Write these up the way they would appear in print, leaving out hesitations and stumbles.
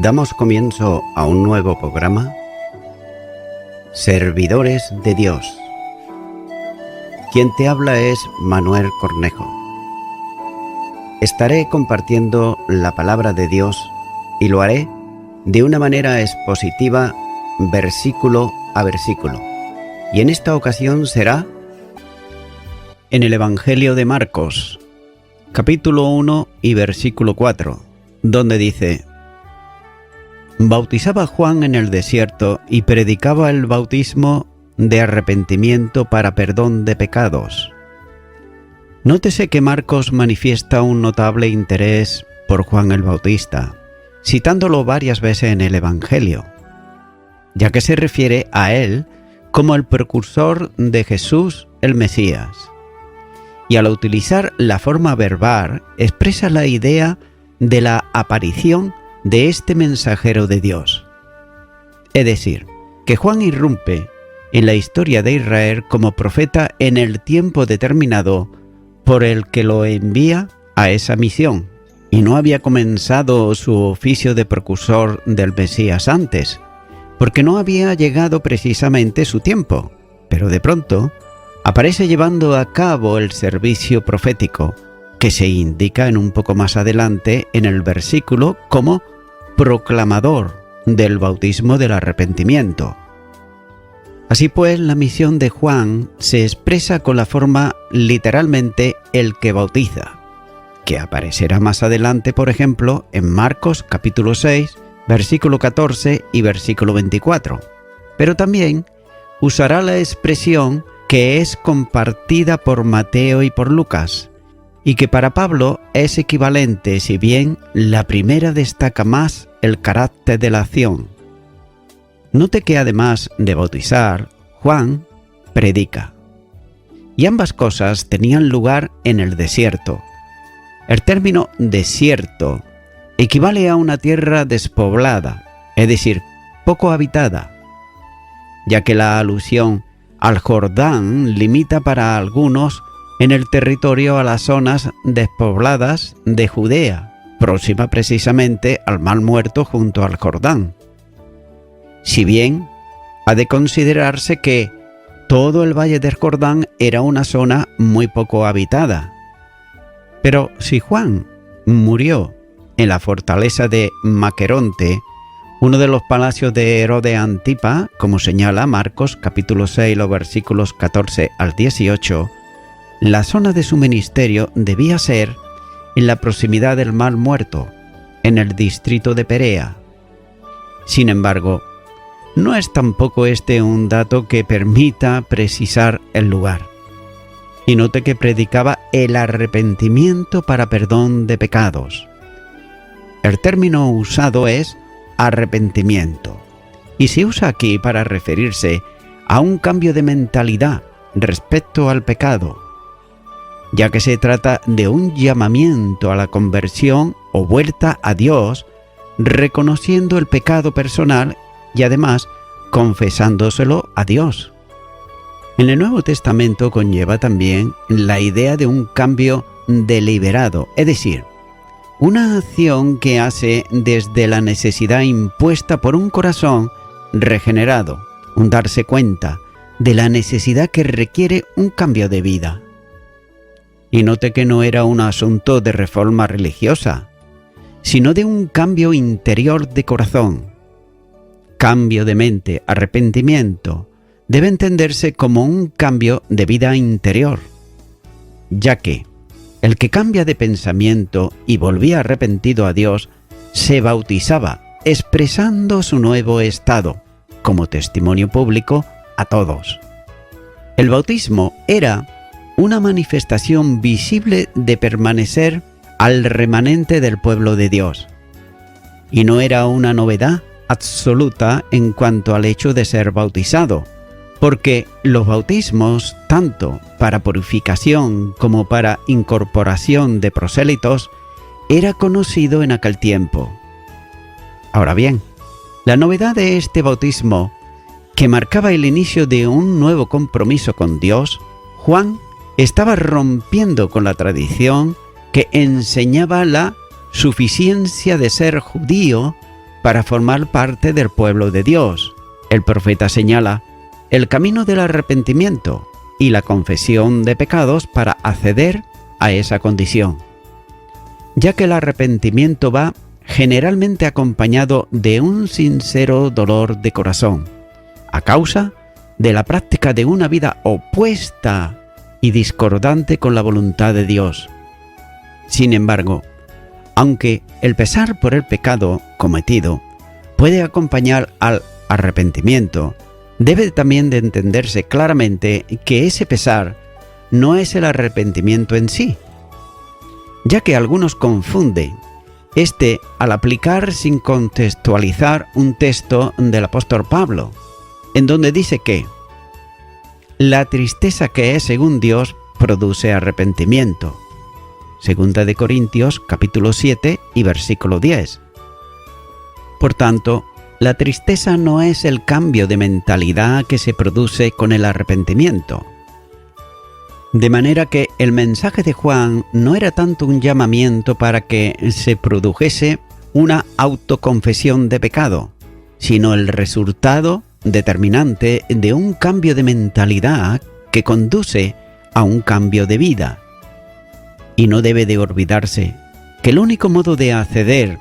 Damos comienzo a un nuevo programa, Servidores de Dios. Quien te habla es Manuel Cornejo. Estaré compartiendo la palabra de Dios y lo haré de una manera expositiva, versículo a versículo. Y en esta ocasión será en el Evangelio de Marcos, capítulo 1 y versículo 4, donde dice: Bautizaba Juan en el desierto y predicaba el bautismo de arrepentimiento para perdón de pecados. Nótese que Marcos manifiesta un notable interés por Juan el Bautista, citándolo varias veces en el Evangelio, ya que se refiere a él como el precursor de Jesús el Mesías. Y al utilizar la forma verbal, expresa la idea de la aparición de este mensajero de Dios. Es decir, que Juan irrumpe en la historia de Israel como profeta en el tiempo determinado por el que lo envía a esa misión, y no había comenzado su oficio de precursor del Mesías antes, porque no había llegado precisamente su tiempo, pero de pronto aparece llevando a cabo el servicio profético, que se indica en un poco más adelante en el versículo como proclamador del bautismo del arrepentimiento. Así pues, la misión de Juan se expresa con la forma literalmente el que bautiza, que aparecerá más adelante, por ejemplo, en Marcos capítulo 6, versículo 14 y versículo 24. Pero también usará la expresión que es compartida por Mateo y por Lucas, y que para Pablo es equivalente, si bien la primera destaca más el carácter de la acción. Note que además de bautizar, Juan predica. Y ambas cosas tenían lugar en el desierto. El término desierto equivale a una tierra despoblada, es decir, poco habitada, ya que la alusión al Jordán limita para algunos en el territorio a las zonas despobladas de Judea, próxima precisamente al Mar Muerto junto al Jordán. Si bien ha de considerarse que todo el valle del Jordán era una zona muy poco habitada. Pero si Juan murió en la fortaleza de Maqueronte, uno de los palacios de Herodes Antipa, como señala Marcos capítulo 6, los versículos 14 al 18, la zona de su ministerio debía ser en la proximidad del Mar Muerto, en el distrito de Perea. Sin embargo, no es tampoco este un dato que permita precisar el lugar. Y note que predicaba el arrepentimiento para perdón de pecados. El término usado es arrepentimiento, y se usa aquí para referirse a un cambio de mentalidad respecto al pecado, ya que se trata de un llamamiento a la conversión o vuelta a Dios, reconociendo el pecado personal y además confesándoselo a Dios. En el Nuevo Testamento conlleva también la idea de un cambio deliberado, es decir, una acción que hace desde la necesidad impuesta por un corazón regenerado, un darse cuenta de la necesidad que requiere un cambio de vida. Y note que no era un asunto de reforma religiosa, sino de un cambio interior de corazón. Cambio de mente, arrepentimiento, debe entenderse como un cambio de vida interior, ya que el que cambia de pensamiento y volvía arrepentido a Dios, se bautizaba, expresando su nuevo estado, como testimonio público a todos. El bautismo era una manifestación visible de permanecer al remanente del pueblo de Dios, y no era una novedad absoluta en cuanto al hecho de ser bautizado, porque los bautismos, tanto para purificación como para incorporación de prosélitos, era conocido en aquel tiempo. Ahora bien, la novedad de este bautismo, que marcaba el inicio de un nuevo compromiso con Dios, Juan estaba rompiendo con la tradición que enseñaba la suficiencia de ser judío para formar parte del pueblo de Dios. El profeta señala el camino del arrepentimiento y la confesión de pecados para acceder a esa condición, ya que el arrepentimiento va generalmente acompañado de un sincero dolor de corazón, a causa de la práctica de una vida opuesta y discordante con la voluntad de Dios. Sin embargo, aunque el pesar por el pecado cometido puede acompañar al arrepentimiento, debe también de entenderse claramente que ese pesar no es el arrepentimiento en sí, ya que algunos confunden al aplicar sin contextualizar un texto del apóstol Pablo, en donde dice que la tristeza que es según Dios produce arrepentimiento. Segunda de Corintios capítulo 7 y versículo 10. Por tanto, la tristeza no es el cambio de mentalidad que se produce con el arrepentimiento. De manera que el mensaje de Juan no era tanto un llamamiento para que se produjese una autoconfesión de pecado, sino el resultado determinante de un cambio de mentalidad que conduce a un cambio de vida. Y no debe de olvidarse que el único modo de acceder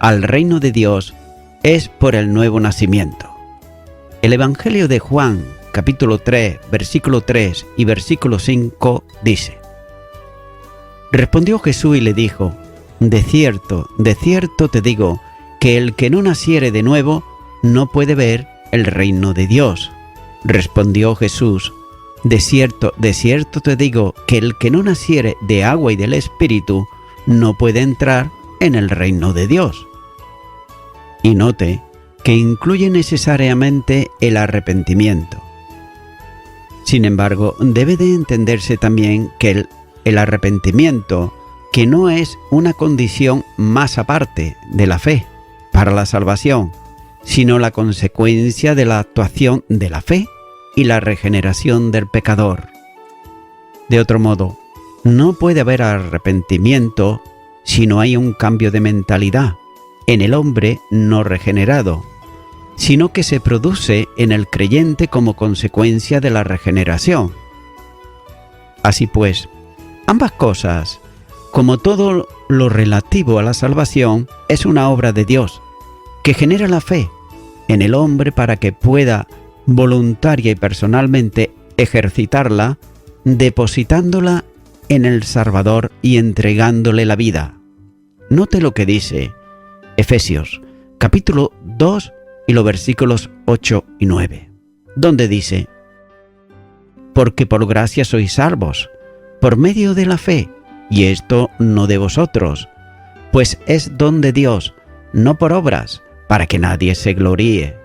al reino de Dios es por el nuevo nacimiento. El Evangelio de Juan, capítulo 3, versículo 3 y versículo 5 dice: Respondió Jesús y le dijo: de cierto te digo, que el que no naciere de nuevo no puede ver el reino de Dios. Respondió Jesús: de cierto te digo, que el que no naciere de agua y del Espíritu no puede entrar en el reino de Dios. Y note que incluye necesariamente el arrepentimiento. Sin embargo, debe de entenderse también que el arrepentimiento, que no es una condición más aparte de la fe para la salvación, sino la consecuencia de la actuación de la fe y la regeneración del pecador. De otro modo, no puede haber arrepentimiento si no hay un cambio de mentalidad en el hombre no regenerado, sino que se produce en el creyente como consecuencia de la regeneración. Así pues, ambas cosas, como todo lo relativo a la salvación, es una obra de Dios, que genera la fe en el hombre para que pueda voluntaria y personalmente ejercitarla, depositándola en el Salvador y entregándole la vida. Note lo que dice Efesios, capítulo 2 y los versículos 8 y 9, donde dice: Porque por gracia sois salvos, por medio de la fe, y esto no de vosotros, pues es don de Dios, no por obras, para que nadie se gloríe.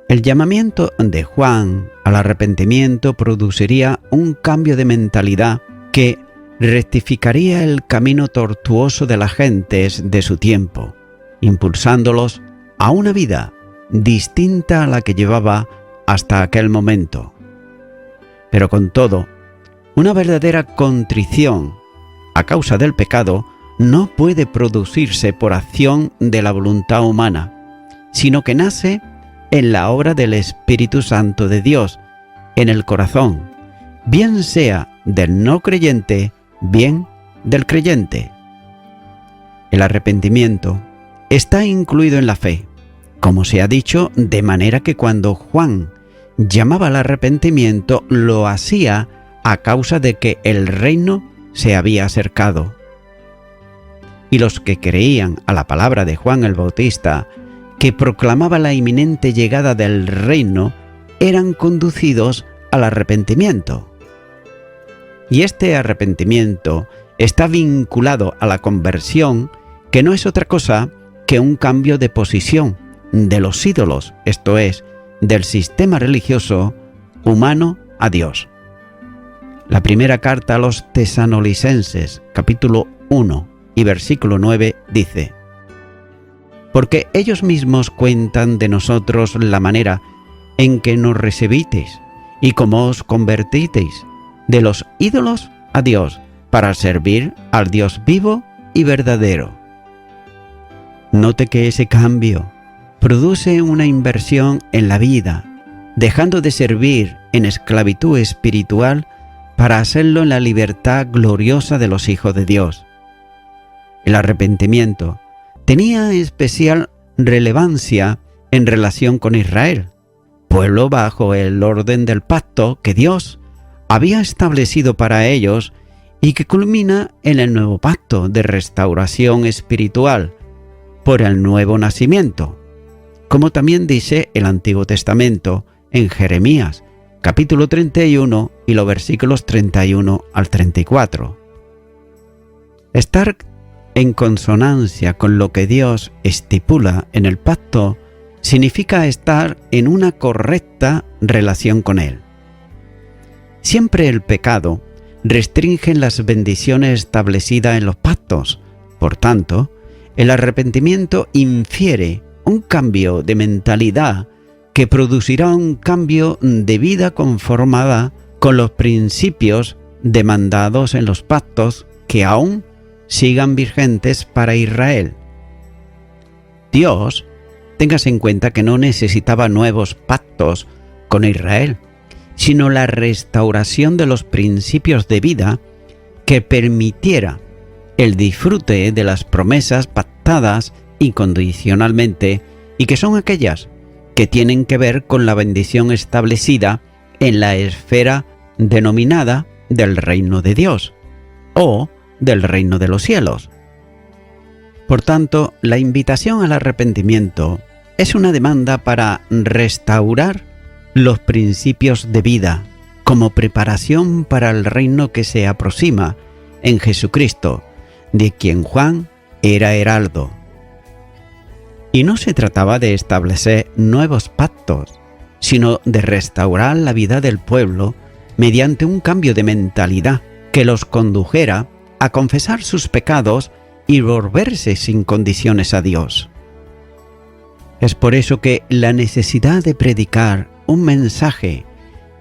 El llamamiento de Juan al arrepentimiento produciría un cambio de mentalidad que rectificaría el camino tortuoso de las gentes de su tiempo, impulsándolos a una vida distinta a la que llevaba hasta aquel momento. Pero con todo, una verdadera contrición a causa del pecado no puede producirse por acción de la voluntad humana, sino que nace en la obra del Espíritu Santo de Dios, en el corazón, bien sea del no creyente, bien del creyente. El arrepentimiento está incluido en la fe, como se ha dicho, de manera que cuando Juan llamaba al arrepentimiento, lo hacía a causa de que el reino se había acercado. Y los que creían a la palabra de Juan el Bautista, que proclamaba la inminente llegada del reino, eran conducidos al arrepentimiento. Y este arrepentimiento está vinculado a la conversión, que no es otra cosa que un cambio de posición de los ídolos, esto es, del sistema religioso humano a Dios. La primera carta a los tesalonicenses, capítulo 1 y versículo 9, dice: Porque ellos mismos cuentan de nosotros la manera en que nos recibisteis y cómo os convertisteis de los ídolos a Dios, para servir al Dios vivo y verdadero. Note que ese cambio produce una inversión en la vida, dejando de servir en esclavitud espiritual para hacerlo en la libertad gloriosa de los hijos de Dios. El arrepentimiento tenía especial relevancia en relación con Israel, pueblo bajo el orden del pacto que Dios había establecido para ellos y que culmina en el nuevo pacto de restauración espiritual por el nuevo nacimiento, como también dice el Antiguo Testamento en Jeremías, capítulo 31 y los versículos 31 al 34. Estar en consonancia con lo que Dios estipula en el pacto significa estar en una correcta relación con Él. Siempre el pecado restringe las bendiciones establecidas en los pactos. Por tanto, el arrepentimiento infiere un cambio de mentalidad que producirá un cambio de vida conformada con los principios demandados en los pactos que aún sigan vigentes para Israel. Dios, téngase en cuenta que no necesitaba nuevos pactos con Israel, sino la restauración de los principios de vida que permitiera el disfrute de las promesas pactadas incondicionalmente y que son aquellas que tienen que ver con la bendición establecida en la esfera denominada del reino de Dios o del reino de los cielos. Por tanto, la invitación al arrepentimiento es una demanda para restaurar los principios de vida como preparación para el reino que se aproxima en Jesucristo, de quien Juan era heraldo. Y no se trataba de establecer nuevos pactos, sino de restaurar la vida del pueblo mediante un cambio de mentalidad que los condujera a confesar sus pecados y volverse sin condiciones a Dios. Es por eso que la necesidad de predicar un mensaje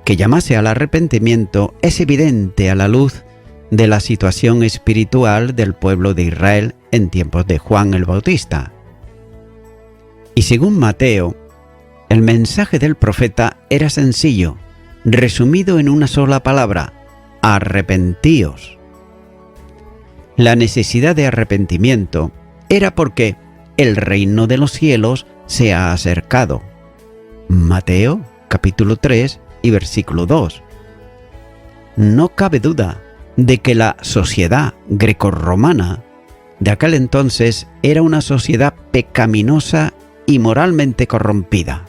que llamase al arrepentimiento es evidente a la luz de la situación espiritual del pueblo de Israel en tiempos de Juan el Bautista. Y según Mateo, el mensaje del profeta era sencillo, resumido en una sola palabra: arrepentíos. La necesidad de arrepentimiento era porque el reino de los cielos se ha acercado. Mateo, capítulo 3 y versículo 2. No cabe duda de que la sociedad grecorromana de aquel entonces era una sociedad pecaminosa y moralmente corrompida.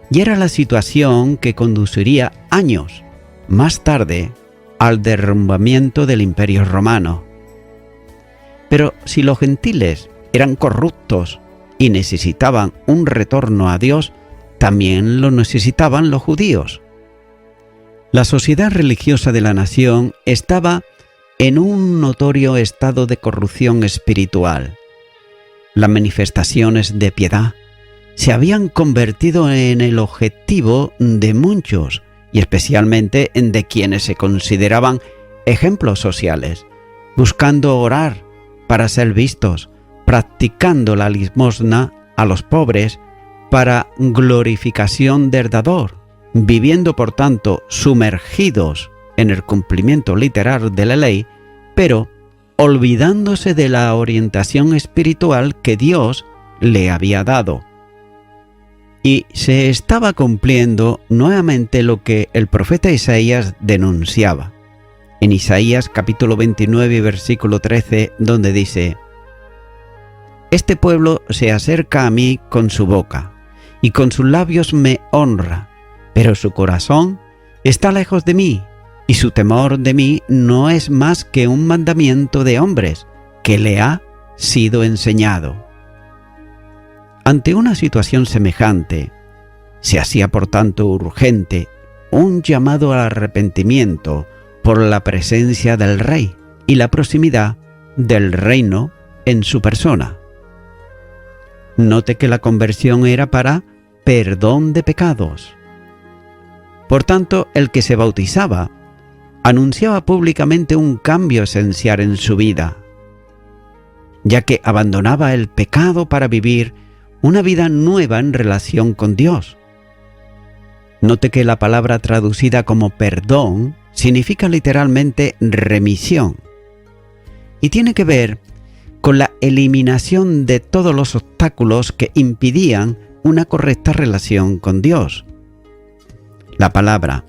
Y era la situación que conduciría años más tarde al derrumbamiento del Imperio Romano. Pero si los gentiles eran corruptos y necesitaban un retorno a Dios, también lo necesitaban los judíos. La sociedad religiosa de la nación estaba en un notorio estado de corrupción espiritual. Las manifestaciones de piedad se habían convertido en el objetivo de muchos, y especialmente de quienes se consideraban ejemplos sociales, buscando orar para ser vistos, practicando la limosna a los pobres para glorificación del dador, viviendo por tanto sumergidos en el cumplimiento literal de la ley, pero olvidándose de la orientación espiritual que Dios le había dado. Y se estaba cumpliendo nuevamente lo que el profeta Isaías denunciaba. En Isaías capítulo 29 versículo 13, donde dice: Este pueblo se acerca a mí con su boca, y con sus labios me honra, pero su corazón está lejos de mí, y su temor de mí no es más que un mandamiento de hombres que le ha sido enseñado. Ante una situación semejante, se hacía por tanto urgente un llamado al arrepentimiento por la presencia del Rey y la proximidad del reino en su persona. Note que la conversión era para perdón de pecados. Por tanto, el que se bautizaba anunciaba públicamente un cambio esencial en su vida. ya que abandonaba el pecado para vivir una vida nueva en relación con Dios. Note que la palabra traducida como perdón significa literalmente remisión y tiene que ver con la eliminación de todos los obstáculos que impidían una correcta relación con Dios. La palabra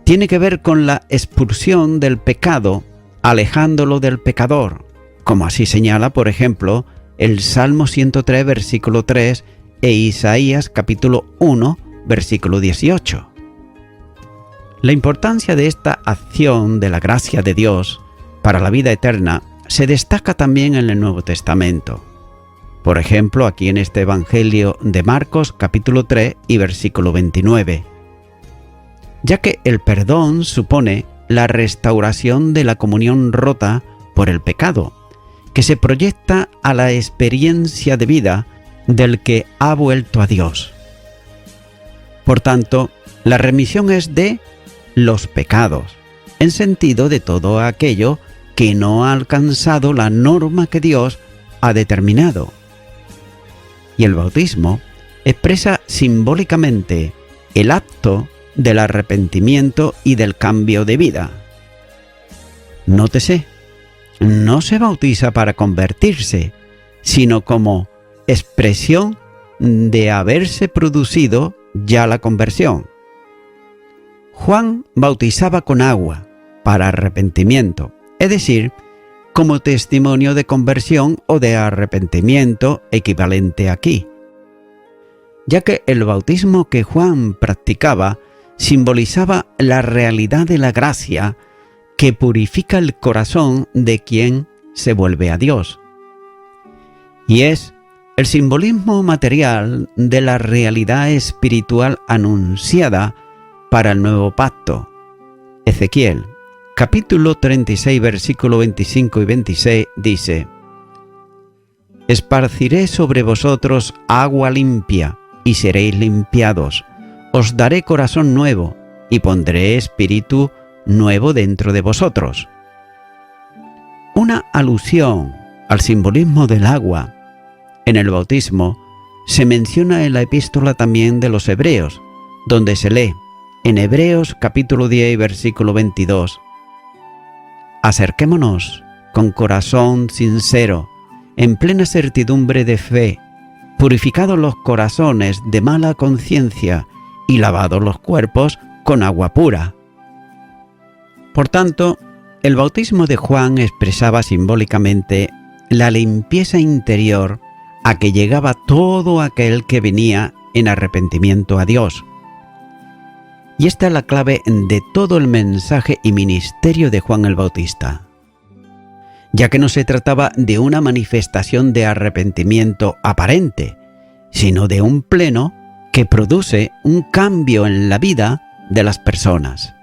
tiene que ver con la expulsión del pecado, alejándolo del pecador, como así señala, por ejemplo, el Salmo 103, versículo 3 e Isaías capítulo 1, versículo 18. La importancia de esta acción de la gracia de Dios para la vida eterna se destaca también en el Nuevo Testamento. Por ejemplo, aquí en este Evangelio de Marcos capítulo 3 y versículo 29. Ya que el perdón supone la restauración de la comunión rota por el pecado, que se proyecta a la experiencia de vida del que ha vuelto a Dios. Por tanto, la remisión es de los pecados, en sentido de todo aquello que no ha alcanzado la norma que Dios ha determinado. Y el bautismo expresa simbólicamente el acto del arrepentimiento y del cambio de vida. Nótese, no se bautiza para convertirse, sino como expresión de haberse producido ya la conversión. Juan bautizaba con agua para arrepentimiento, es decir, como testimonio de conversión o de arrepentimiento equivalente aquí, ya que el bautismo que Juan practicaba simbolizaba la realidad de la gracia que purifica el corazón de quien se vuelve a Dios. Y es el simbolismo material de la realidad espiritual anunciada para el nuevo pacto. Ezequiel, capítulo 36, versículo 25 y 26 dice: «Esparciré sobre vosotros agua limpia, y seréis limpiados. Os daré corazón nuevo, y pondré espíritu nuevo dentro de vosotros». Una alusión al simbolismo del agua en el bautismo se menciona en la epístola también de los Hebreos, donde se lee en Hebreos capítulo 10, versículo 22: «Acerquémonos con corazón sincero, en plena certidumbre de fe, purificados los corazones de mala conciencia y lavados los cuerpos con agua pura». Por tanto, el bautismo de Juan expresaba simbólicamente la limpieza interior a que llegaba todo aquel que venía en arrepentimiento a Dios. Y esta es la clave de todo el mensaje y ministerio de Juan el Bautista, ya que no se trataba de una manifestación de arrepentimiento aparente, sino de un pleno que produce un cambio en la vida de las personas.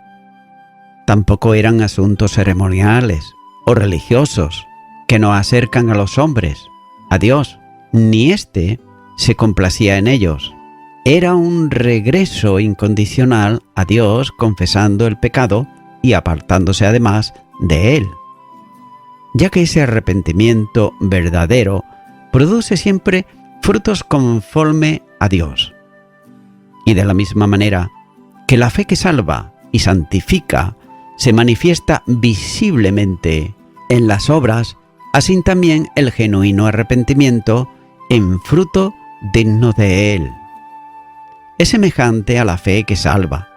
Tampoco eran asuntos ceremoniales o religiosos que nos acercan a los hombres, a Dios, ni éste se complacía en ellos. Era un regreso incondicional a Dios confesando el pecado y apartándose además de él, ya que ese arrepentimiento verdadero produce siempre frutos conforme a Dios. Y de la misma manera que la fe que salva y santifica se manifiesta visiblemente en las obras, así también el genuino arrepentimiento en fruto digno de él. Es semejante a la fe que salva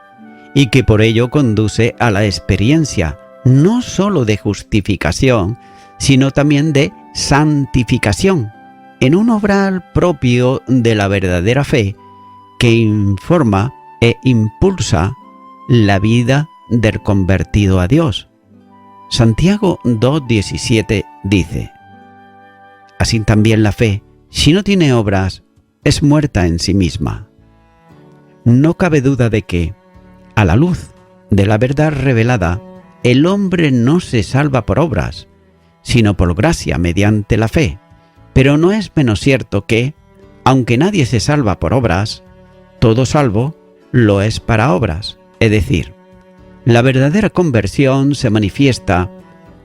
y que por ello conduce a la experiencia no sólo de justificación, sino también de santificación, en un obrar propio de la verdadera fe que informa e impulsa la vida del convertido a Dios. Santiago 2:17 dice: «Así también la fe, si no tiene obras, es muerta en sí misma». No cabe duda de que, a la luz de la verdad revelada, el hombre no se salva por obras, sino por gracia mediante la fe. Pero no es menos cierto que, aunque nadie se salva por obras, todo salvo lo es para obras. Es decir, la verdadera conversión se manifiesta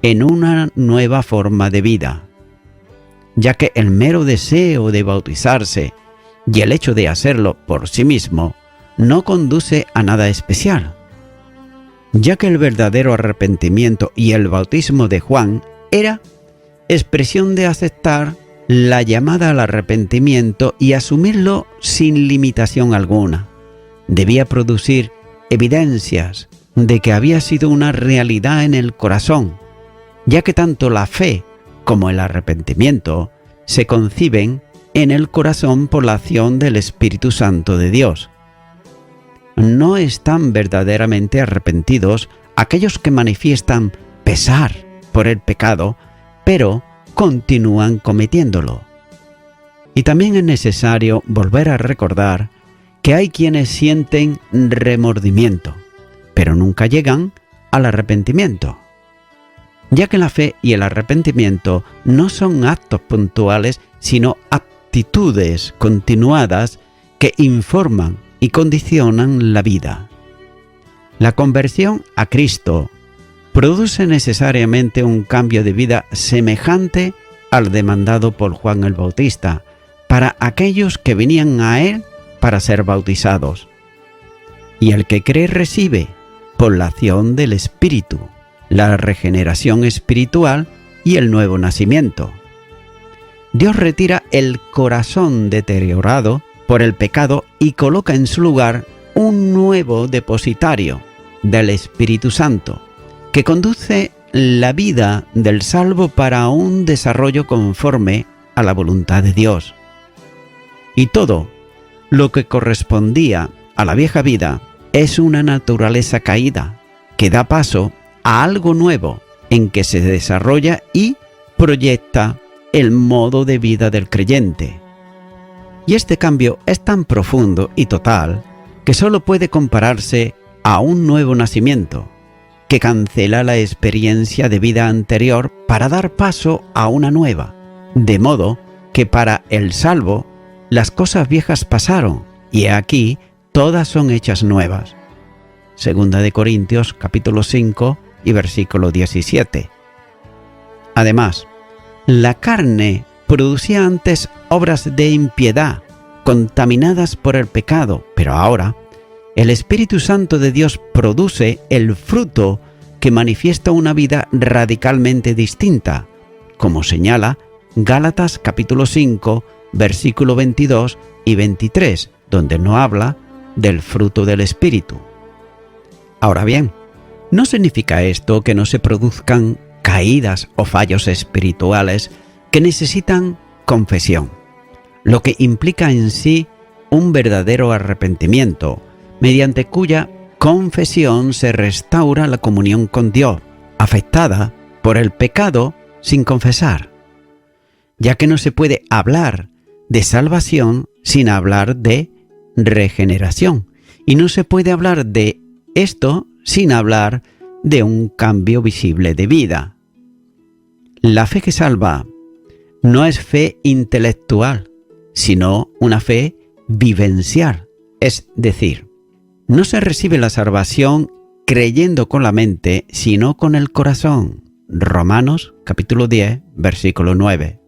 en una nueva forma de vida. ya que el mero deseo de bautizarse y el hecho de hacerlo por sí mismo no conduce a nada especial, ya que el verdadero arrepentimiento y el bautismo de Juan era expresión de aceptar la llamada al arrepentimiento y asumirlo sin limitación alguna. Debía producir evidencias de que había sido una realidad en el corazón, ya que tanto la fe como el arrepentimiento se conciben en el corazón por la acción del Espíritu Santo de Dios. No están verdaderamente arrepentidos aquellos que manifiestan pesar por el pecado, pero continúan cometiéndolo. Y también es necesario volver a recordar que hay quienes sienten remordimiento, pero nunca llegan al arrepentimiento, ya que la fe y el arrepentimiento no son actos puntuales, sino actitudes continuadas que informan y condicionan la vida. La conversión a Cristo produce necesariamente un cambio de vida semejante al demandado por Juan el Bautista para aquellos que venían a él para ser bautizados. Y el que cree recibe, por la acción del Espíritu, la regeneración espiritual y el nuevo nacimiento. Dios retira el corazón deteriorado por el pecado y coloca en su lugar un nuevo depositario del Espíritu Santo, que conduce la vida del salvo para un desarrollo conforme a la voluntad de Dios. Y todo lo que correspondía a la vieja vida es una naturaleza caída que da paso a algo nuevo en que se desarrolla y proyecta el modo de vida del creyente. Y este cambio es tan profundo y total que solo puede compararse a un nuevo nacimiento, que cancela la experiencia de vida anterior para dar paso a una nueva, de modo que para el salvo las cosas viejas pasaron y aquí todas son hechas nuevas. Segunda de Corintios capítulo 5 y versículo 17. Además, la carne producía antes obras de impiedad, contaminadas por el pecado, pero ahora el Espíritu Santo de Dios produce el fruto que manifiesta una vida radicalmente distinta, como señala Gálatas capítulo 5, versículo 22 y 23, donde no habla del fruto del Espíritu. Ahora bien, no significa esto que no se produzcan caídas o fallos espirituales que necesitan confesión, lo que implica en sí un verdadero arrepentimiento, mediante cuya confesión se restaura la comunión con Dios, afectada por el pecado sin confesar, ya que no se puede hablar de salvación sin hablar de regeneración, y no se puede hablar de esto sin hablar de un cambio visible de vida. La fe que salva no es fe intelectual, sino una fe vivencial, es decir, no se recibe la salvación creyendo con la mente, sino con el corazón. Romanos capítulo 10, versículo 9.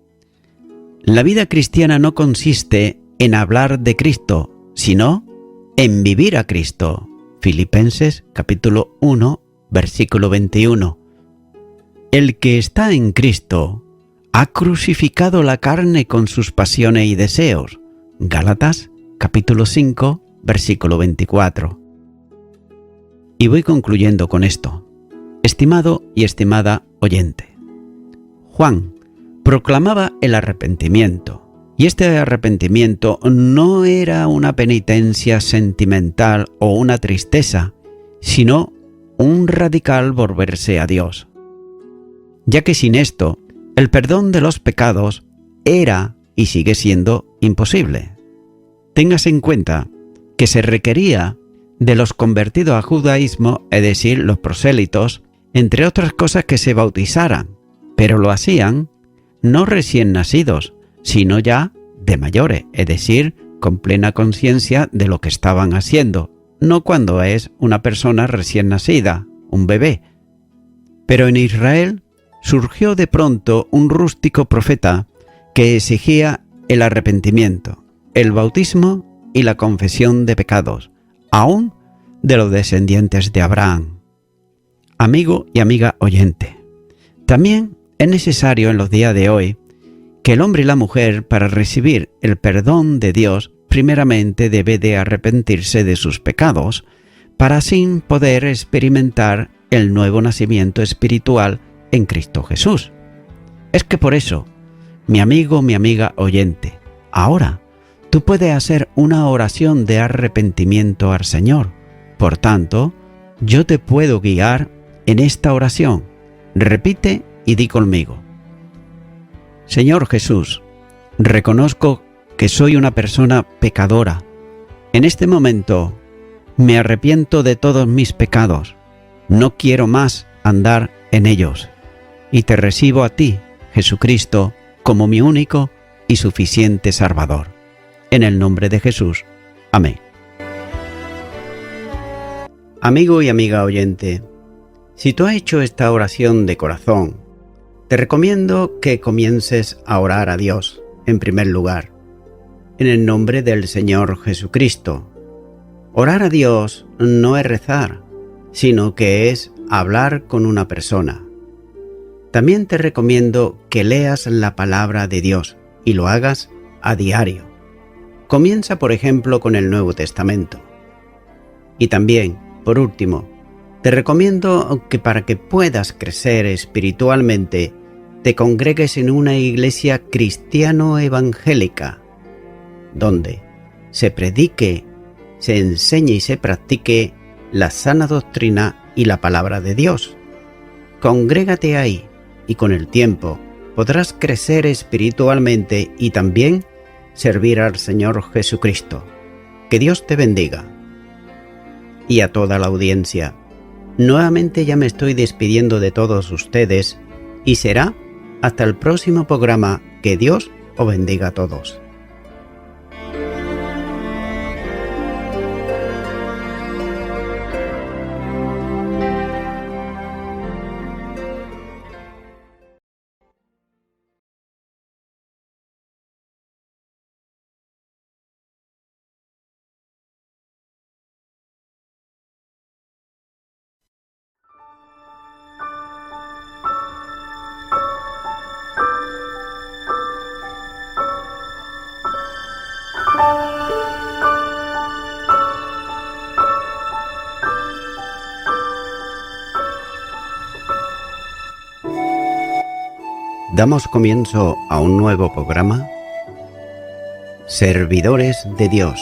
La vida cristiana no consiste en hablar de Cristo, sino en vivir a Cristo. Filipenses capítulo 1, versículo 21. El que está en Cristo ha crucificado la carne con sus pasiones y deseos. Gálatas capítulo 5, versículo 24. Y voy concluyendo con esto. Estimado y estimada oyente, Juan proclamaba el arrepentimiento, y este arrepentimiento no era una penitencia sentimental o una tristeza, sino un radical volverse a Dios, ya que sin esto el perdón de los pecados era y sigue siendo imposible. Téngase en cuenta que se requería de los convertidos al judaísmo, es decir, los prosélitos, entre otras cosas, que se bautizaran, pero lo hacían no recién nacidos, sino ya de mayores, es decir, con plena conciencia de lo que estaban haciendo, no cuando es una persona recién nacida, un bebé. Pero en Israel surgió de pronto un rústico profeta que exigía el arrepentimiento, el bautismo y la confesión de pecados, aún de los descendientes de Abraham. Amigo y amiga oyente, también es necesario en los días de hoy que el hombre y la mujer, para recibir el perdón de Dios, primeramente debe de arrepentirse de sus pecados, para así poder experimentar el nuevo nacimiento espiritual en Cristo Jesús. Es que por eso, mi amigo, mi amiga oyente, ahora tú puedes hacer una oración de arrepentimiento al Señor. Por tanto, yo te puedo guiar en esta oración. Repite y di conmigo. Señor Jesús, reconozco que soy una persona pecadora. En este momento me arrepiento de todos mis pecados. No quiero más andar en ellos. Y te recibo a ti, Jesucristo, como mi único y suficiente Salvador. En el nombre de Jesús. Amén. Amigo y amiga oyente, si tú has hecho esta oración de corazón, te recomiendo que comiences a orar a Dios, en primer lugar, en el nombre del Señor Jesucristo. Orar a Dios no es rezar, sino que es hablar con una persona. También te recomiendo que leas la palabra de Dios y lo hagas a diario. Comienza, por ejemplo, con el Nuevo Testamento. Y también, por último, te recomiendo que para que puedas crecer espiritualmente, te congregues en una iglesia cristiano-evangélica, donde se predique, se enseñe y se practique la sana doctrina y la palabra de Dios. Congrégate ahí y con el tiempo podrás crecer espiritualmente y también servir al Señor Jesucristo. Que Dios te bendiga. Y a toda la audiencia, nuevamente ya me estoy despidiendo de todos ustedes y será hasta el próximo programa. Que Dios os bendiga a todos. Damos comienzo a un nuevo programa, Servidores de Dios.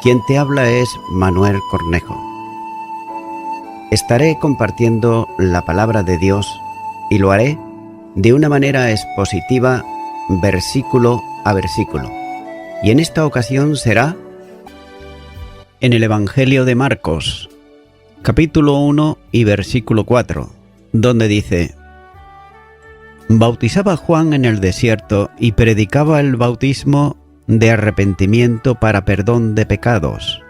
Quien te habla es Manuel Cornejo. Estaré compartiendo la palabra de Dios y lo haré de una manera expositiva, versículo a versículo. Y en esta ocasión será en el Evangelio de Marcos, capítulo 1 y versículo 4, donde dice: Bautizaba Juan en el desierto y predicaba el bautismo de arrepentimiento para perdón de pecados.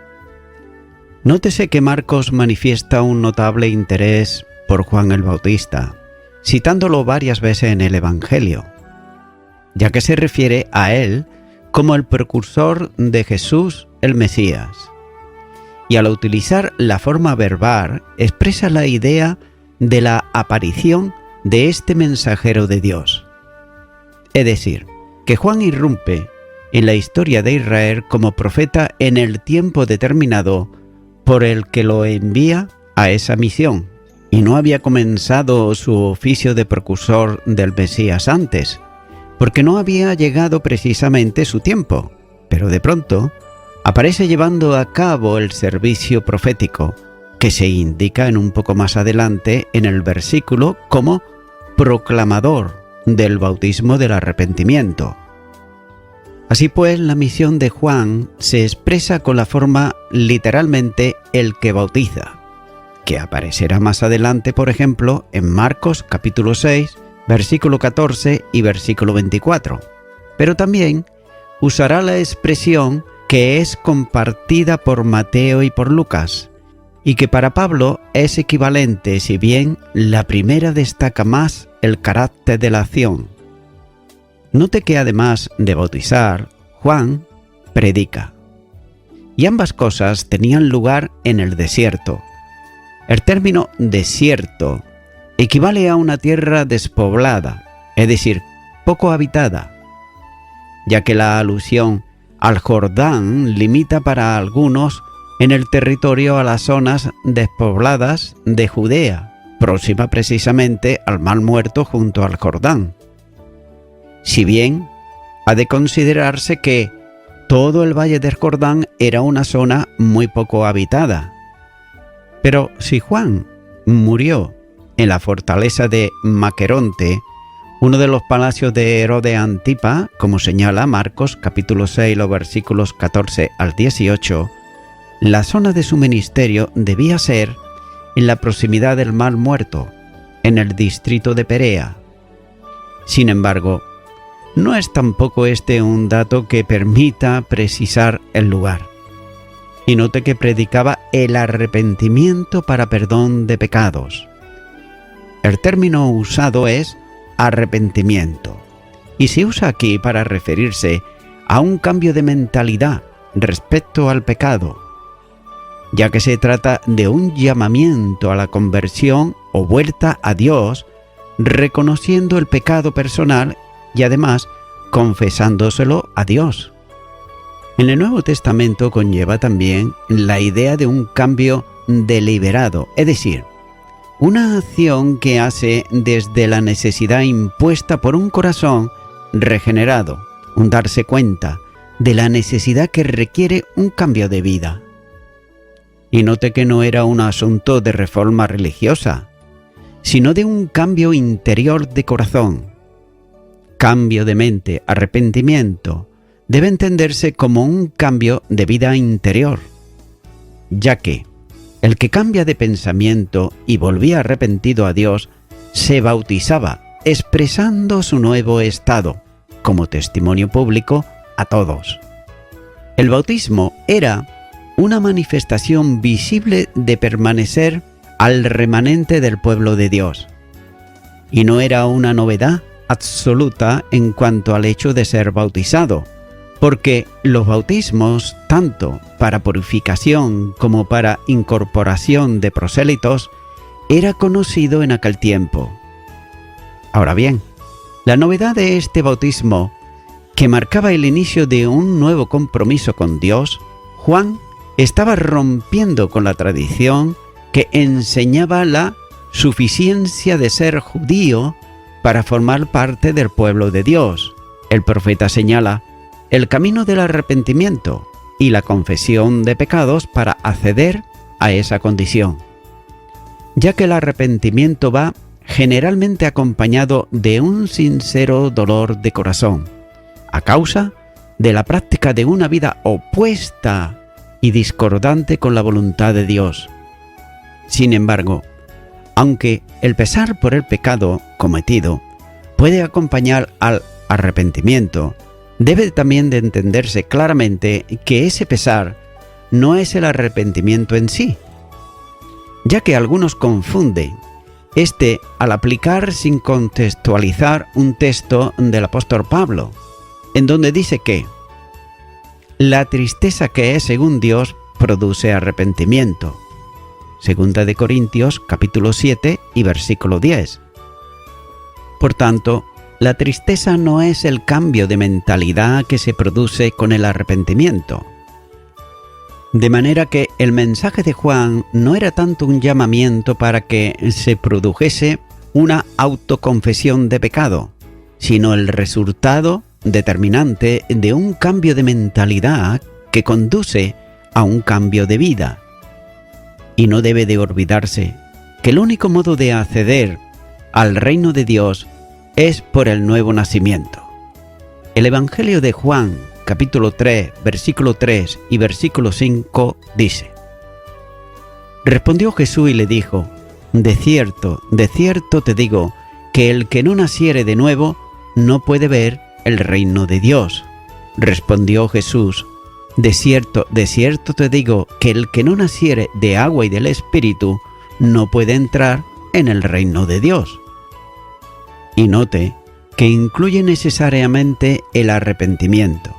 Nótese que Marcos manifiesta un notable interés por Juan el Bautista, citándolo varias veces en el Evangelio, ya que se refiere a él como el precursor de Jesús el Mesías. Y al utilizar la forma verbal, expresa la idea de la aparición de este mensajero de Dios. Es decir, que Juan irrumpe en la historia de Israel como profeta en el tiempo determinado por el que lo envía a esa misión, y no había comenzado su oficio de precursor del Mesías antes, porque no había llegado precisamente su tiempo, pero de pronto aparece llevando a cabo el servicio profético, que se indica en un poco más adelante en el versículo como proclamador del bautismo del arrepentimiento. Así pues, la misión de Juan se expresa con la forma literalmente el que bautiza, que aparecerá más adelante, por ejemplo, en Marcos capítulo 6, versículo 14 y versículo 24. Pero también usará la expresión que es compartida por Mateo y por Lucas, y que para Pablo es equivalente, si bien la primera destaca más el carácter de la acción. Note que además de bautizar, Juan predica. Y ambas cosas tenían lugar en el desierto. El término desierto equivale a una tierra despoblada, es decir, poco habitada, ya que la alusión al Jordán limita para algunos en el territorio a las zonas despobladas de Judea, próxima precisamente al Mar Muerto junto al Jordán. Si bien ha de considerarse que todo el valle del Jordán era una zona muy poco habitada. Pero si Juan murió en la fortaleza de Maqueronte, uno de los palacios de Herodes Antipa, como señala Marcos capítulo 6, los versículos 14 al 18, la zona de su ministerio debía ser en la proximidad del Mar Muerto, en el distrito de Perea. Sin embargo, no es tampoco este un dato que permita precisar el lugar. Y note que predicaba el arrepentimiento para perdón de pecados. El término usado es arrepentimiento, y se usa aquí para referirse a un cambio de mentalidad respecto al pecado, ya que se trata de un llamamiento a la conversión o vuelta a Dios, reconociendo el pecado personal y además confesándoselo a Dios. En el Nuevo Testamento conlleva también la idea de un cambio deliberado, es decir, una acción que hace desde la necesidad impuesta por un corazón regenerado, un darse cuenta de la necesidad que requiere un cambio de vida. Y note que no era un asunto de reforma religiosa, sino de un cambio interior de corazón. Cambio de mente, arrepentimiento, debe entenderse como un cambio de vida interior, ya que el que cambia de pensamiento y volvía arrepentido a Dios, se bautizaba, expresando su nuevo estado, como testimonio público a todos. El bautismo era una manifestación visible de permanecer al remanente del pueblo de Dios, y no era una novedad absoluta en cuanto al hecho de ser bautizado, porque los bautismos, tanto para purificación como para incorporación de prosélitos, era conocido en aquel tiempo. Ahora bien, la novedad de este bautismo, que marcaba el inicio de un nuevo compromiso con Dios, Juan estaba rompiendo con la tradición que enseñaba la suficiencia de ser judío para formar parte del pueblo de Dios. El profeta señala el camino del arrepentimiento y la confesión de pecados para acceder a esa condición, ya que el arrepentimiento va generalmente acompañado de un sincero dolor de corazón, a causa de la práctica de una vida opuesta y discordante con la voluntad de Dios. Sin embargo, aunque el pesar por el pecado cometido puede acompañar al arrepentimiento, debe también de entenderse claramente que ese pesar no es el arrepentimiento en sí, ya que algunos confunden este al aplicar sin contextualizar un texto del apóstol Pablo, en donde dice que la tristeza que es según Dios produce arrepentimiento. Segunda de Corintios capítulo 7 y versículo 10. Por tanto, la tristeza no es el cambio de mentalidad que se produce con el arrepentimiento. De manera que el mensaje de Juan no era tanto un llamamiento para que se produjese una autoconfesión de pecado, sino el resultado determinante de un cambio de mentalidad que conduce a un cambio de vida. Y no debe de olvidarse que el único modo de acceder al reino de Dios es por el nuevo nacimiento. El Evangelio de Juan, capítulo 3, versículo 3 y versículo 5 dice: Respondió Jesús y le dijo: de cierto te digo, que el que no naciere de nuevo no puede ver el reino de Dios. Respondió Jesús: de cierto te digo, que el que no naciere de agua y del Espíritu no puede entrar en el reino de Dios. Y note que incluye necesariamente el arrepentimiento.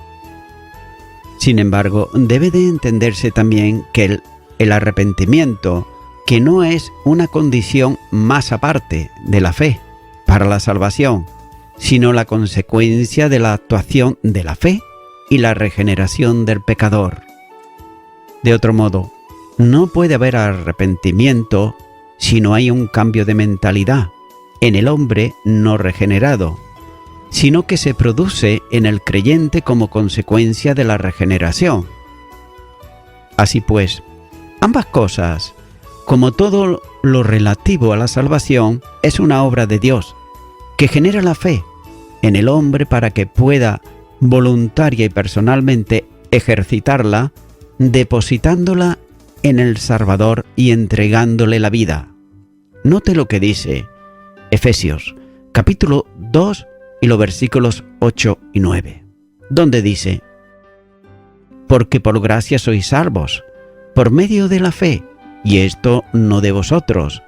Sin embargo, debe de entenderse también que el arrepentimiento, que no es una condición más aparte de la fe para la salvación, sino la consecuencia de la actuación de la fe y la regeneración del pecador. De otro modo, no puede haber arrepentimiento si no hay un cambio de mentalidad en el hombre no regenerado, sino que se produce en el creyente como consecuencia de la regeneración. Así pues, ambas cosas, como todo lo relativo a la salvación, es una obra de Dios, que genera la fe en el hombre para que pueda voluntaria y personalmente ejercitarla, depositándola en el Salvador y entregándole la vida. Note lo que dice Efesios, capítulo 2 y los versículos 8 y 9, donde dice: porque por gracia sois salvos, por medio de la fe, y esto no de vosotros,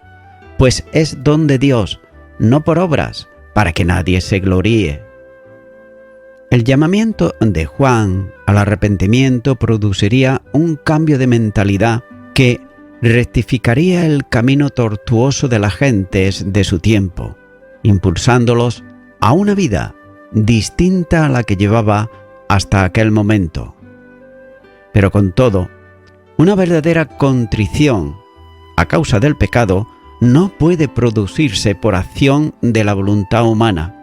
pues es don de Dios, no por obras, para que nadie se gloríe. El llamamiento de Juan al arrepentimiento produciría un cambio de mentalidad que rectificaría el camino tortuoso de las gentes de su tiempo, impulsándolos a una vida distinta a la que llevaba hasta aquel momento. Pero con todo, una verdadera contrición a causa del pecado no puede producirse por acción de la voluntad humana,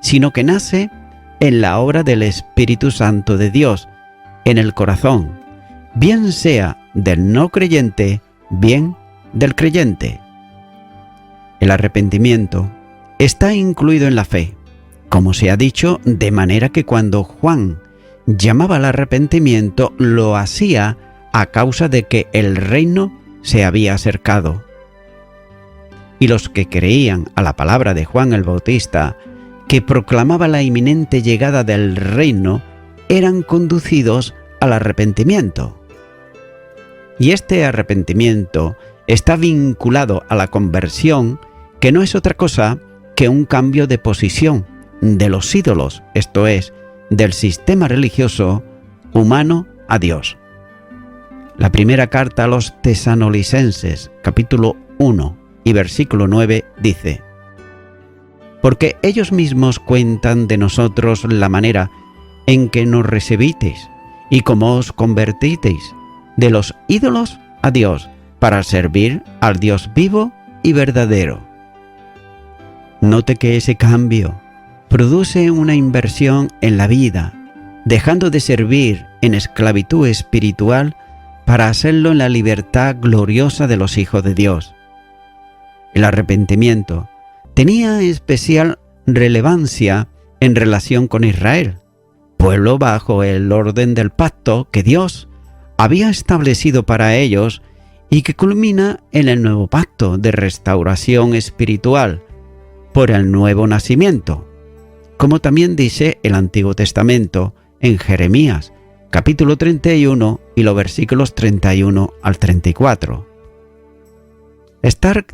sino que nace en la obra del Espíritu Santo de Dios, en el corazón, bien sea del no creyente, bien del creyente. El arrepentimiento está incluido en la fe, como se ha dicho, de manera que cuando Juan llamaba al arrepentimiento, lo hacía a causa de que el reino se había acercado. Y los que creían a la palabra de Juan el Bautista, que proclamaba la inminente llegada del reino, eran conducidos al arrepentimiento. Y este arrepentimiento está vinculado a la conversión, que no es otra cosa que un cambio de posición de los ídolos, esto es, del sistema religioso humano a Dios. La primera carta a los tesalonicenses, capítulo 1 y versículo 9, dice: porque ellos mismos cuentan de nosotros la manera en que nos recibisteis y cómo os convertisteis de los ídolos a Dios para servir al Dios vivo y verdadero. Note que ese cambio produce una inversión en la vida, dejando de servir en esclavitud espiritual para hacerlo en la libertad gloriosa de los hijos de Dios. El arrepentimiento tenía especial relevancia en relación con Israel, pueblo bajo el orden del pacto que Dios había establecido para ellos y que culmina en el nuevo pacto de restauración espiritual por el nuevo nacimiento, como también dice el Antiguo Testamento en Jeremías, capítulo 31 y los versículos 31 al 34. Estar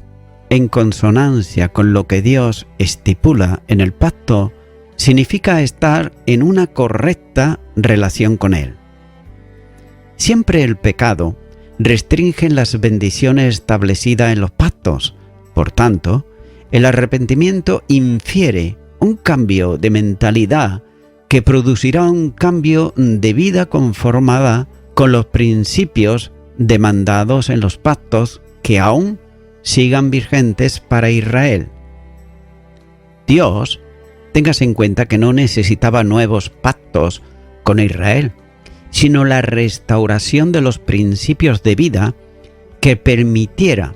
en consonancia con lo que Dios estipula en el pacto significa estar en una correcta relación con Él. Siempre el pecado restringe las bendiciones establecidas en los pactos. Por tanto, el arrepentimiento infiere un cambio de mentalidad que producirá un cambio de vida conformada con los principios demandados en los pactos que aún sigan vigentes para Israel. Dios, téngase en cuenta que no necesitaba nuevos pactos con Israel, sino la restauración de los principios de vida que permitiera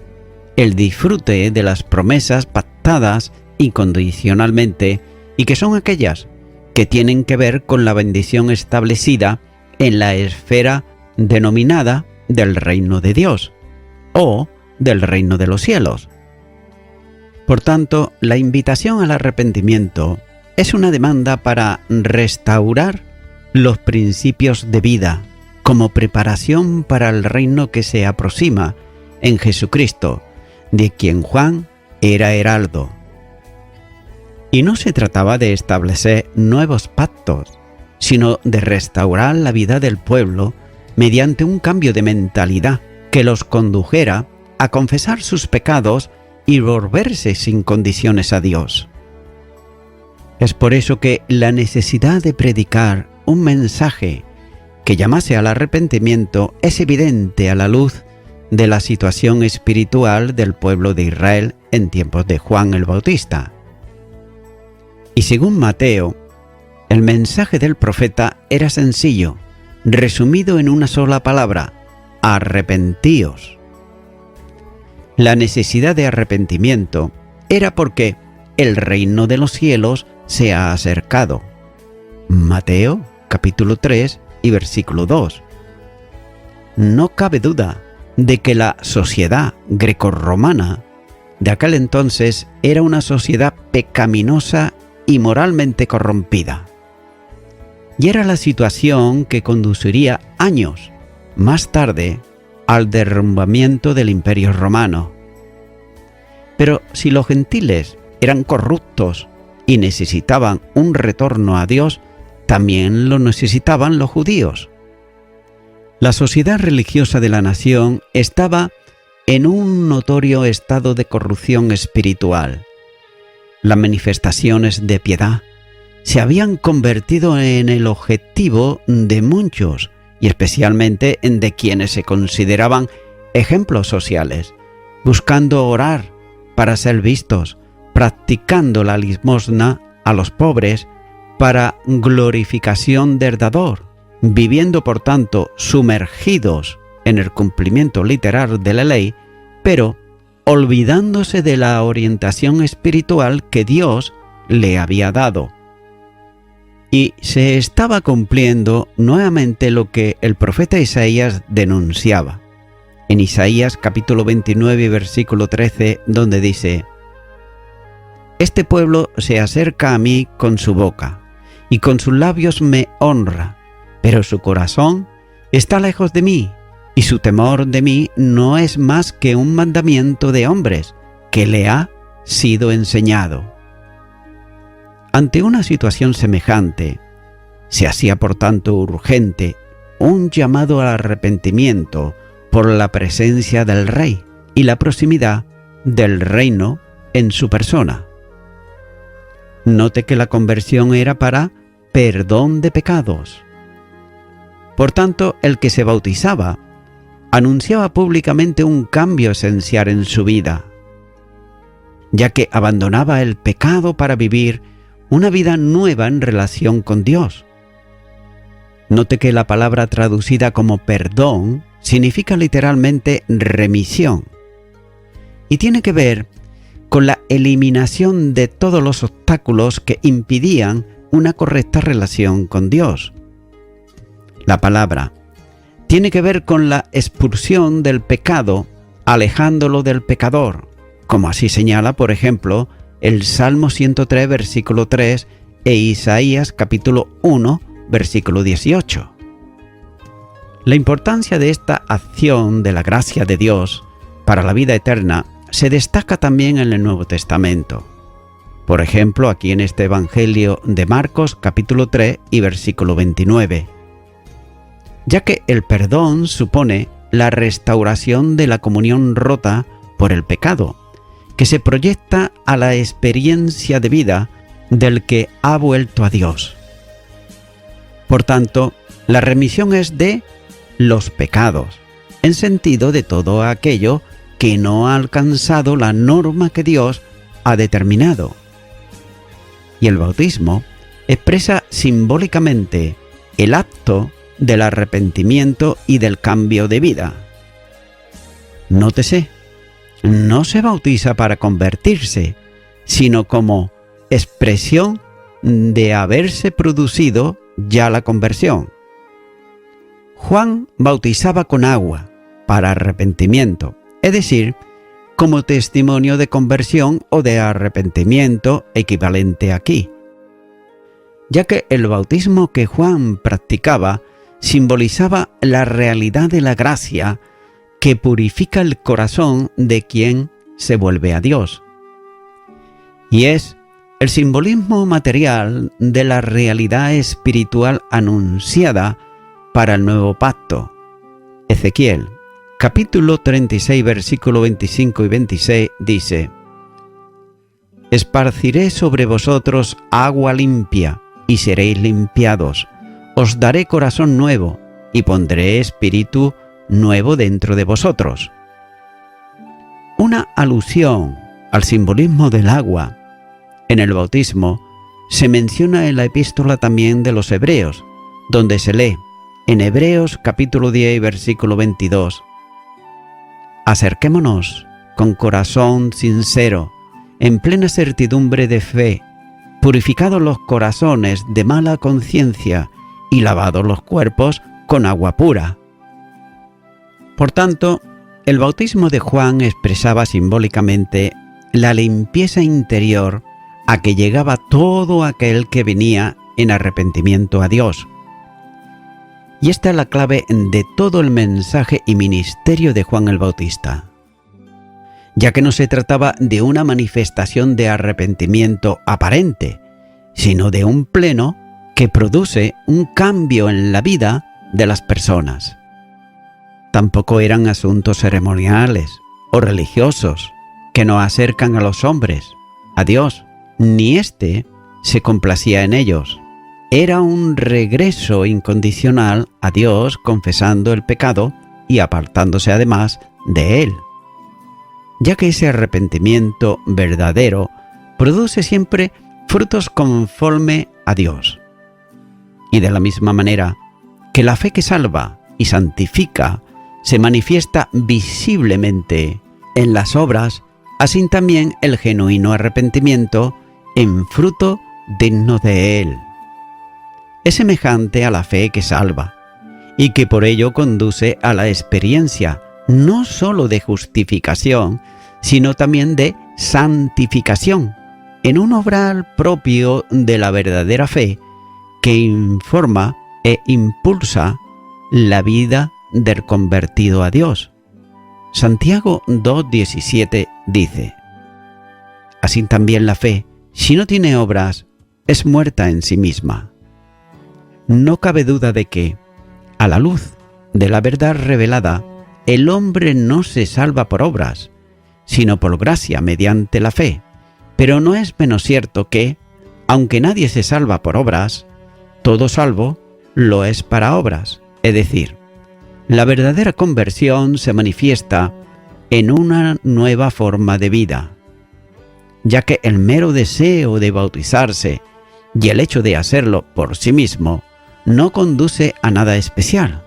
el disfrute de las promesas pactadas incondicionalmente y que son aquellas que tienen que ver con la bendición establecida en la esfera denominada del reino de Dios o del reino de los cielos. Por tanto, la invitación al arrepentimiento es una demanda para restaurar los principios de vida como preparación para el reino que se aproxima en Jesucristo, de quien Juan era heraldo. Y no se trataba de establecer nuevos pactos, sino de restaurar la vida del pueblo mediante un cambio de mentalidad que los condujera a confesar sus pecados y volverse sin condiciones a Dios. Es por eso que la necesidad de predicar un mensaje que llamase al arrepentimiento es evidente a la luz de la situación espiritual del pueblo de Israel en tiempos de Juan el Bautista. Y según Mateo, el mensaje del profeta era sencillo, resumido en una sola palabra: arrepentíos. La necesidad de arrepentimiento era porque el reino de los cielos se ha acercado. Mateo capítulo 3 y versículo 2. No cabe duda de que la sociedad grecorromana de aquel entonces era una sociedad pecaminosa y moralmente corrompida. Y era la situación que conduciría años más tarde al derrumbamiento del Imperio Romano. Pero si los gentiles eran corruptos y necesitaban un retorno a Dios, también lo necesitaban los judíos. La sociedad religiosa de la nación estaba en un notorio estado de corrupción espiritual. Las manifestaciones de piedad se habían convertido en el objetivo de muchos, y especialmente de quienes se consideraban ejemplos sociales, buscando orar para ser vistos, practicando la limosna a los pobres para glorificación del dador, viviendo por tanto sumergidos en el cumplimiento literal de la ley, pero olvidándose de la orientación espiritual que Dios le había dado. Y se estaba cumpliendo nuevamente lo que el profeta Isaías denunciaba. En Isaías capítulo 29 versículo 13, donde dice: Este pueblo se acerca a mí con su boca, y con sus labios me honra, pero su corazón está lejos de mí, y su temor de mí no es más que un mandamiento de hombres que le ha sido enseñado. Ante una situación semejante, se hacía por tanto urgente un llamado al arrepentimiento por la presencia del Rey y la proximidad del reino en su persona. Note que la conversión era para perdón de pecados. Por tanto, el que se bautizaba anunciaba públicamente un cambio esencial en su vida, ya que abandonaba el pecado para vivir una vida nueva en relación con Dios. Note que la palabra traducida como perdón significa literalmente remisión y tiene que ver con la eliminación de todos los obstáculos que impidían una correcta relación con Dios. La palabra tiene que ver con la expulsión del pecado, alejándolo del pecador, como así señala, por ejemplo, el Salmo 103, versículo 3 e Isaías capítulo 1, versículo 18. La importancia de esta acción de la gracia de Dios para la vida eterna se destaca también en el Nuevo Testamento. Por ejemplo, aquí en este Evangelio de Marcos capítulo 3 y versículo 29. Ya que el perdón supone la restauración de la comunión rota por el pecado, que se proyecta a la experiencia de vida del que ha vuelto a Dios. Por tanto, la remisión es de los pecados, en sentido de todo aquello que no ha alcanzado la norma que Dios ha determinado. Y el bautismo expresa simbólicamente el acto del arrepentimiento y del cambio de vida. Nótese, no se bautiza para convertirse, sino como expresión de haberse producido ya la conversión. Juan bautizaba con agua para arrepentimiento, es decir, como testimonio de conversión o de arrepentimiento equivalente aquí, ya que el bautismo que Juan practicaba simbolizaba la realidad de la gracia que purifica el corazón de quien se vuelve a Dios. Y es el simbolismo material de la realidad espiritual anunciada para el nuevo pacto. Ezequiel, capítulo 36, versículo 25 y 26 dice: Esparciré sobre vosotros agua limpia, y seréis limpiados. Os daré corazón nuevo, y pondré espíritu nuevo dentro de vosotros. Una alusión al simbolismo del agua en el bautismo se menciona en la epístola también de los Hebreos, donde se lee en Hebreos capítulo 10, versículo 22: Acerquémonos con corazón sincero, en plena certidumbre de fe, purificados los corazones de mala conciencia y lavados los cuerpos con agua pura. Por tanto, el bautismo de Juan expresaba simbólicamente la limpieza interior a que llegaba todo aquel que venía en arrepentimiento a Dios. Y esta es la clave de todo el mensaje y ministerio de Juan el Bautista, ya que no se trataba de una manifestación de arrepentimiento aparente, sino de un pleno que produce un cambio en la vida de las personas. Tampoco eran asuntos ceremoniales o religiosos que nos acercan a los hombres, a Dios, ni éste se complacía en ellos. Era un regreso incondicional a Dios confesando el pecado y apartándose además de él, ya que ese arrepentimiento verdadero produce siempre frutos conforme a Dios. Y de la misma manera que la fe que salva y santifica se manifiesta visiblemente en las obras, así también el genuino arrepentimiento en fruto digno de él. Es semejante a la fe que salva y que por ello conduce a la experiencia no sólo de justificación, sino también de santificación, en un obrar propio de la verdadera fe que informa e impulsa la vida del convertido a Dios. Santiago 2:17 dice: Así también la fe, si no tiene obras, es muerta en sí misma. No cabe duda de que, a la luz de la verdad revelada, el hombre no se salva por obras, sino por gracia mediante la fe. Pero no es menos cierto que, aunque nadie se salva por obras, todo salvo lo es para obras. Es decir, la verdadera conversión se manifiesta en una nueva forma de vida, ya que el mero deseo de bautizarse y el hecho de hacerlo por sí mismo no conduce a nada especial,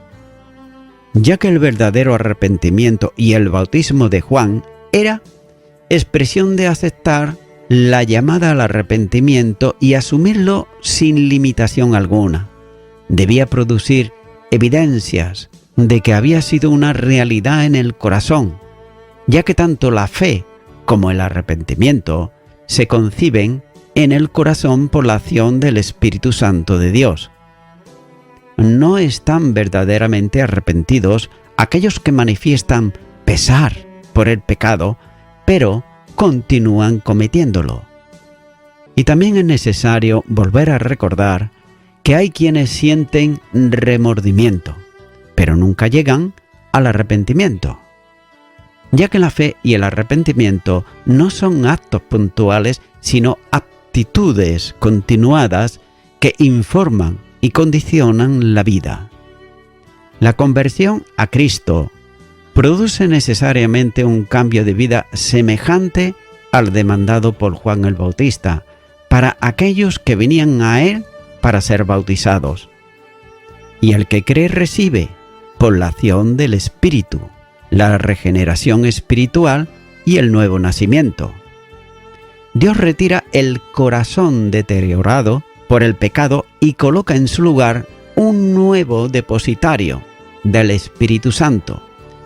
ya que el verdadero arrepentimiento y el bautismo de Juan era expresión de aceptar la llamada al arrepentimiento y asumirlo sin limitación alguna. Debía producir evidencias de que había sido una realidad en el corazón, ya que tanto la fe como el arrepentimiento se conciben en el corazón por la acción del Espíritu Santo de Dios. No están verdaderamente arrepentidos aquellos que manifiestan pesar por el pecado, pero continúan cometiéndolo. Y también es necesario volver a recordar que hay quienes sienten remordimiento, pero nunca llegan al arrepentimiento, ya que la fe y el arrepentimiento no son actos puntuales, sino actitudes continuadas que informan y condicionan la vida. La conversión a Cristo produce necesariamente un cambio de vida semejante al demandado por Juan el Bautista para aquellos que venían a él para ser bautizados. Y el que cree recibe, por la acción del Espíritu, la regeneración espiritual y el nuevo nacimiento. Dios retira el corazón deteriorado por el pecado y coloca en su lugar un nuevo depositario del Espíritu Santo,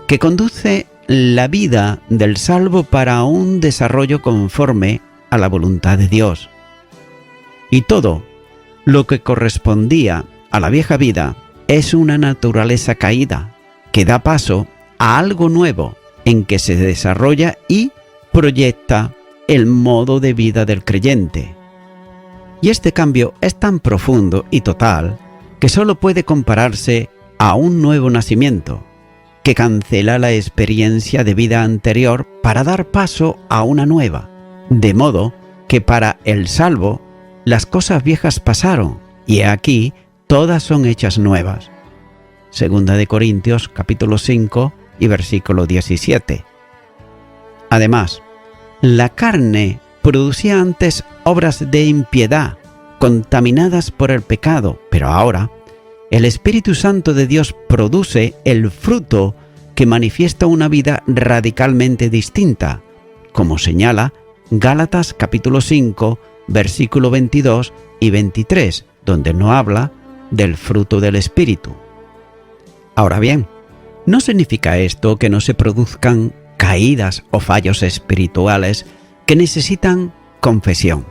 que conduce la vida del salvo para un desarrollo conforme a la voluntad de Dios. Y todo lo que correspondía a la vieja vida es una naturaleza caída que da paso a algo nuevo en que se desarrolla y proyecta el modo de vida del creyente, Y este cambio es tan profundo y total que solo puede compararse a un nuevo nacimiento, que cancela la experiencia de vida anterior para dar paso a una nueva, de modo que para el salvo las cosas viejas pasaron, y aquí todas son hechas nuevas. Segunda de Corintios capítulo 5 y versículo 17. Además, la carne producía antes obras de impiedad, contaminadas por el pecado, pero ahora el Espíritu Santo de Dios produce el fruto que manifiesta una vida radicalmente distinta, como señala Gálatas capítulo 5, versículo 22 y 23, donde no habla del fruto del Espíritu. Ahora bien, no significa esto que no se produzcan caídas o fallos espirituales que necesitan confesión,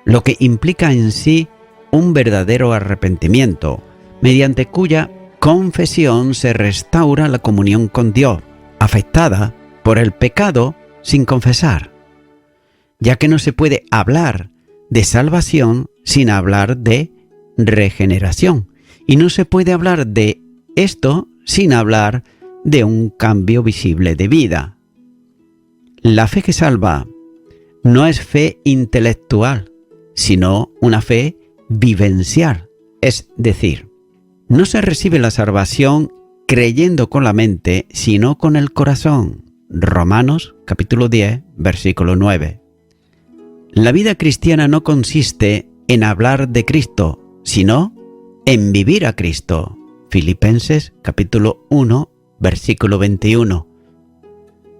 lo que implica en sí un verdadero arrepentimiento, mediante cuya confesión se restaura la comunión con Dios, afectada por el pecado sin confesar, ya que no se puede hablar de salvación sin hablar de regeneración, y no se puede hablar de esto sin hablar de un cambio visible de vida. La fe que salva no es fe intelectual, sino una fe vivencial, es decir, no se recibe la salvación creyendo con la mente, sino con el corazón. Romanos capítulo 10, versículo 9. La vida cristiana no consiste en hablar de Cristo, sino en vivir a Cristo. Filipenses capítulo 1, versículo 21.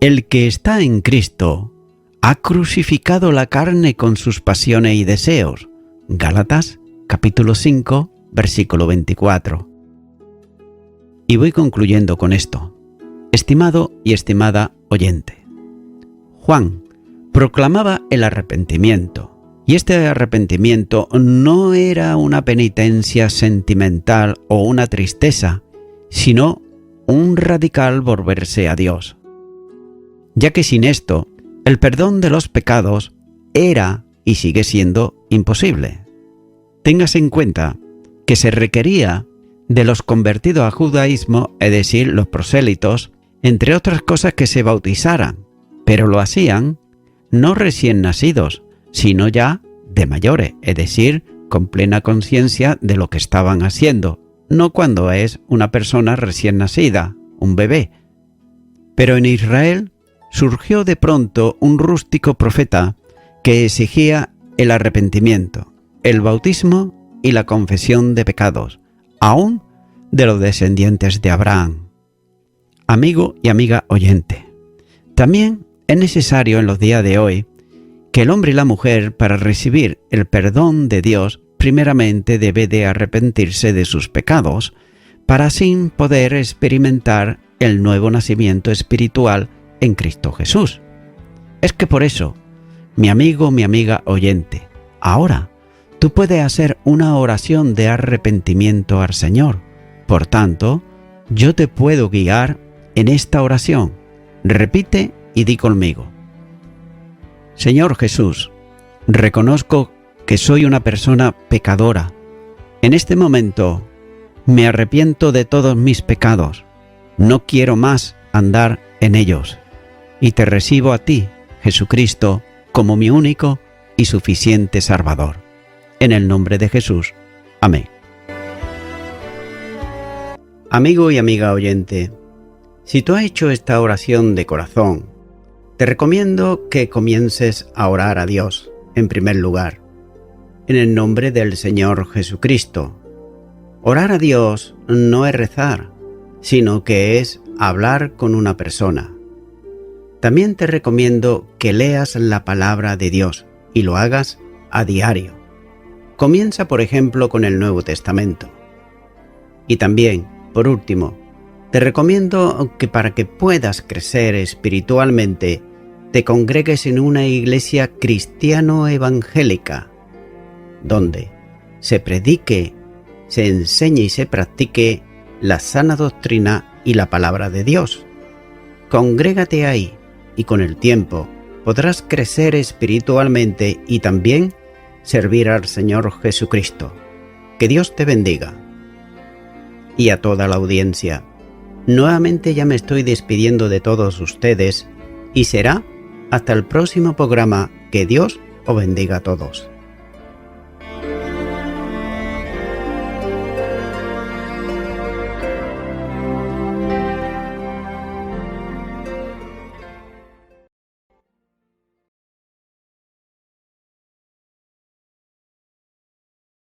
El que está en Cristo ha crucificado la carne con sus pasiones y deseos. Gálatas capítulo 5, versículo 24. Y voy concluyendo con esto. Estimado y estimada oyente, Juan proclamaba el arrepentimiento, y este arrepentimiento no era una penitencia sentimental o una tristeza, sino un radical volverse a Dios. Ya que sin esto, el perdón de los pecados era y sigue siendo imposible. Téngase en cuenta que se requería de los convertidos al judaísmo, es decir, los prosélitos, entre otras cosas, que se bautizaran, pero lo hacían no recién nacidos, sino ya de mayores, es decir, con plena conciencia de lo que estaban haciendo, no cuando es una persona recién nacida, un bebé. Pero en Israel surgió de pronto un rústico profeta que exigía el arrepentimiento, el bautismo y la confesión de pecados, aún de los descendientes de Abraham. Amigo y amiga oyente, también es necesario en los días de hoy que el hombre y la mujer, para recibir el perdón de Dios, primeramente debe de arrepentirse de sus pecados, para así poder experimentar el nuevo nacimiento espiritual en Cristo Jesús. Es que por eso, mi amigo, mi amiga oyente, ahora tú puedes hacer una oración de arrepentimiento al Señor. Por tanto, yo te puedo guiar en esta oración. Repite y di conmigo. Señor Jesús, reconozco que soy una persona pecadora. En este momento me arrepiento de todos mis pecados. No quiero más andar en ellos. Y te recibo a ti, Jesucristo, como mi único y suficiente Salvador. En el nombre de Jesús. Amén. Amigo y amiga oyente, si tú has hecho esta oración de corazón, te recomiendo que comiences a orar a Dios, en primer lugar, en el nombre del Señor Jesucristo. Orar a Dios no es rezar, sino que es hablar con una persona. También te recomiendo que leas la palabra de Dios y lo hagas a diario. Comienza, por ejemplo, con el Nuevo Testamento. Y también, por último, te recomiendo que para que puedas crecer espiritualmente, te congregues en una iglesia cristiano-evangélica, donde se predique, se enseñe y se practique la sana doctrina y la palabra de Dios. Congrégate ahí y con el tiempo podrás crecer espiritualmente y también servir al Señor Jesucristo. Que Dios te bendiga. Y a toda la audiencia, nuevamente ya me estoy despidiendo de todos ustedes y será hasta el próximo programa. Que Dios os bendiga a todos.